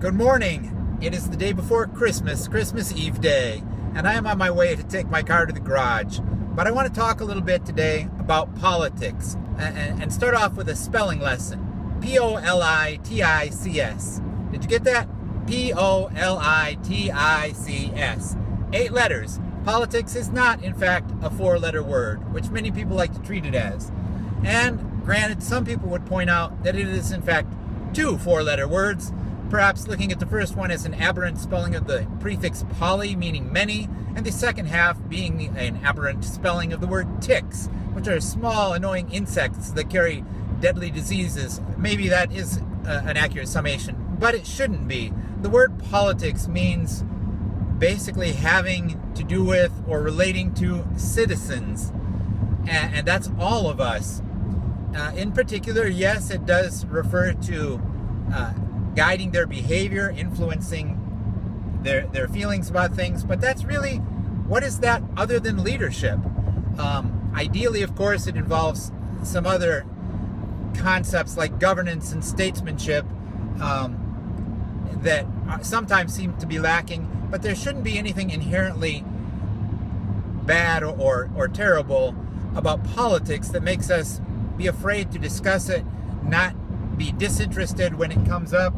Good morning. It is the day before Christmas, Christmas Eve day, and I am on my way to take my car to the garage. But I want to talk a little bit today about politics and start off with a spelling lesson. P-O-L-I-T-I-C-S. Did you get that? P-O-L-I-T-I-C-S. 8 letters. Politics is not, in fact, a 4-letter word, which many people like to treat it as. And granted, some people would point out that it is, in fact, 2 4-letter words, perhaps looking at the first one as an aberrant spelling of the prefix poly, meaning many, and the second half being an aberrant spelling of the word ticks, which are small, annoying insects that carry deadly diseases. Maybe that is an accurate summation, but it shouldn't be. The word politics means basically having to do with or relating to citizens, and that's all of us. In particular, yes, it does refer to guiding their behavior, influencing their feelings about things, but that's really, what is that other than leadership? Ideally, of course, it involves some other concepts like governance and statesmanship that sometimes seem to be lacking, but there shouldn't be anything inherently bad or terrible about politics that makes us be afraid to discuss it, not be disinterested when it comes up.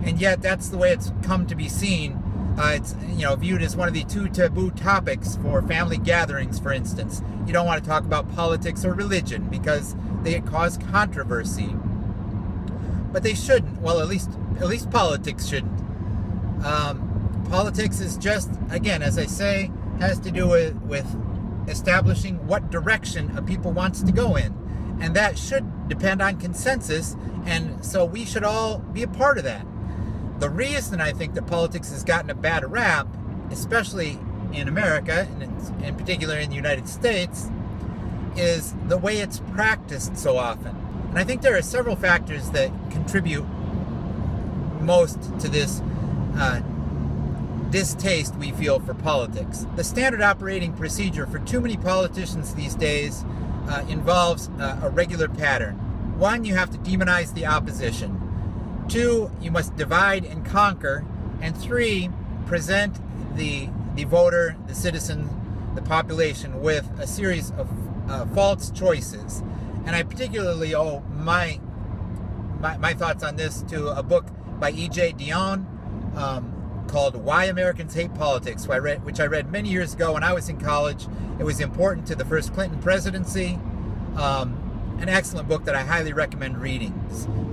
And yet that's the way it's come to be seen. It's viewed as one of the 2 taboo topics for family gatherings, for instance. You don't want to talk about politics or religion because they cause controversy. But they shouldn't. Well, at least politics shouldn't. Politics is just, again, as I say, has to do with establishing what direction a people wants to go in. And that should depend on consensus, and so we should all be a part of that. The reason I think that politics has gotten a bad rap, especially in America, and in particular in the United States, is the way it's practiced so often. And I think there are several factors that contribute most to this distaste we feel for politics. The standard operating procedure for too many politicians these days involves a regular pattern. 1, you have to demonize the opposition. 2, you must divide and conquer. And 3, present the voter, the citizen, the population with a series of false choices. And I particularly owe my thoughts on this to a book by E.J. Dionne called Why Americans Hate Politics, which I read many years ago when I was in college. It was important to the first Clinton presidency. An excellent book that I highly recommend reading.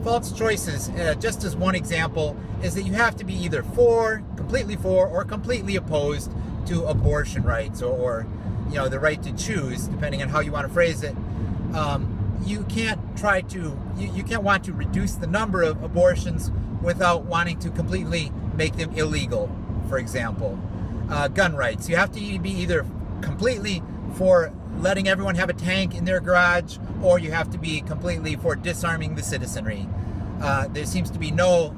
False choices, just as one example, is that you have to be either completely for, or completely opposed to abortion rights, or the right to choose, depending on how you want to phrase it. You can't you can't want to reduce the number of abortions without wanting to completely make them illegal, for example. Gun rights, you have to be either completely for letting everyone have a tank in their garage, or you have to be completely for disarming the citizenry. There seems to be no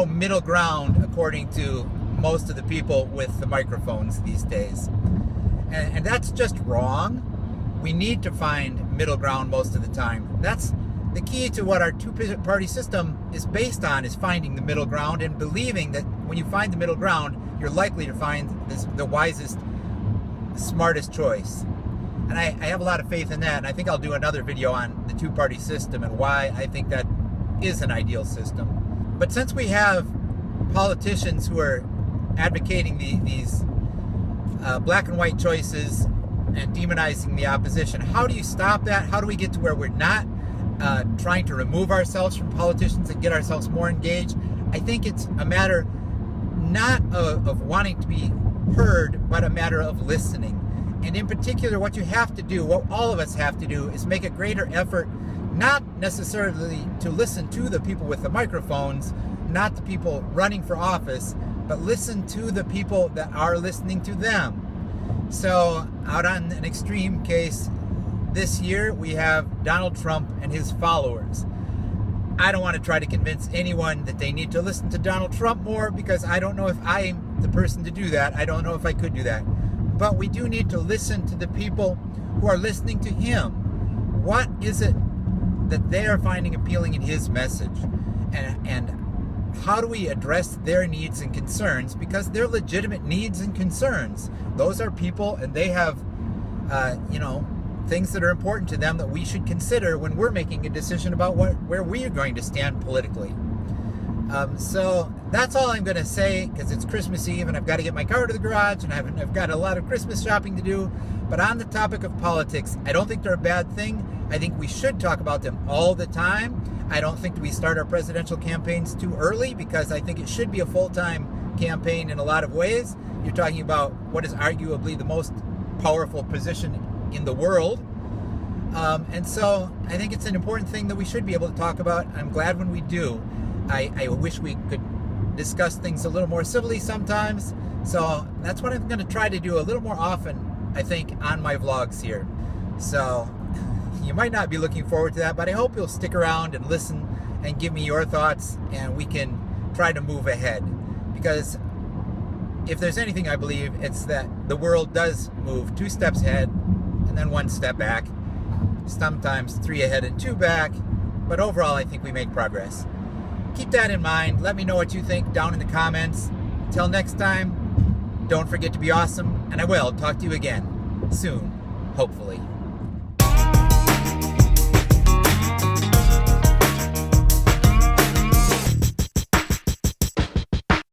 middle ground, according to most of the people with the microphones these days. And that's just wrong. We need to find middle ground most of the time. That's the key to what our 2-party system is based on, is finding the middle ground and believing that when you find the middle ground, you're likely to find the wisest, smartest choice. And I have a lot of faith in that, and I think I'll do another video on the 2-party system and why I think that is an ideal system. But since we have politicians who are advocating these black and white choices and demonizing the opposition, how do you stop that? How do we get to where we're not trying to remove ourselves from politicians and get ourselves more engaged? I think it's a matter not of wanting to be heard, but a matter of listening. And in particular, what you have to do, what all of us have to do, is make a greater effort, not necessarily to listen to the people with the microphones, not the people running for office, but listen to the people that are listening to them. So, out on an extreme case, this year we have Donald Trump and his followers. I don't want to try to convince anyone that they need to listen to Donald Trump more, because I don't know if I'm the person to do that. I don't know if I could do that. But we do need to listen to the people who are listening to him. What is it that they are finding appealing in his message? And how do we address their needs and concerns, because they're legitimate needs and concerns. Those are people, and they have things that are important to them that we should consider when we're making a decision about where we are going to stand politically. So that's all I'm going to say, because it's Christmas Eve and I've got to get my car to the garage and I've got a lot of Christmas shopping to do. But on the topic of politics, I don't think they're a bad thing. I think we should talk about them all the time. I don't think we start our presidential campaigns too early, because I think it should be a full-time campaign in a lot of ways. You're talking about what is arguably the most powerful position in the world. And so I think it's an important thing that we should be able to talk about. I'm glad when we do. I wish we could discuss things a little more civilly sometimes. So that's what I'm going to try to do a little more often, I think, on my vlogs here. So you might not be looking forward to that, but I hope you'll stick around and listen and give me your thoughts, and we can try to move ahead. Because if there's anything I believe, it's that the world does move 2 steps ahead and then 1 step back. Sometimes 3 ahead and 2 back. But overall, I think we make progress. Keep that in mind. Let me know what you think down in the comments. Until next time, don't forget to be awesome, and I will talk to you again soon, hopefully.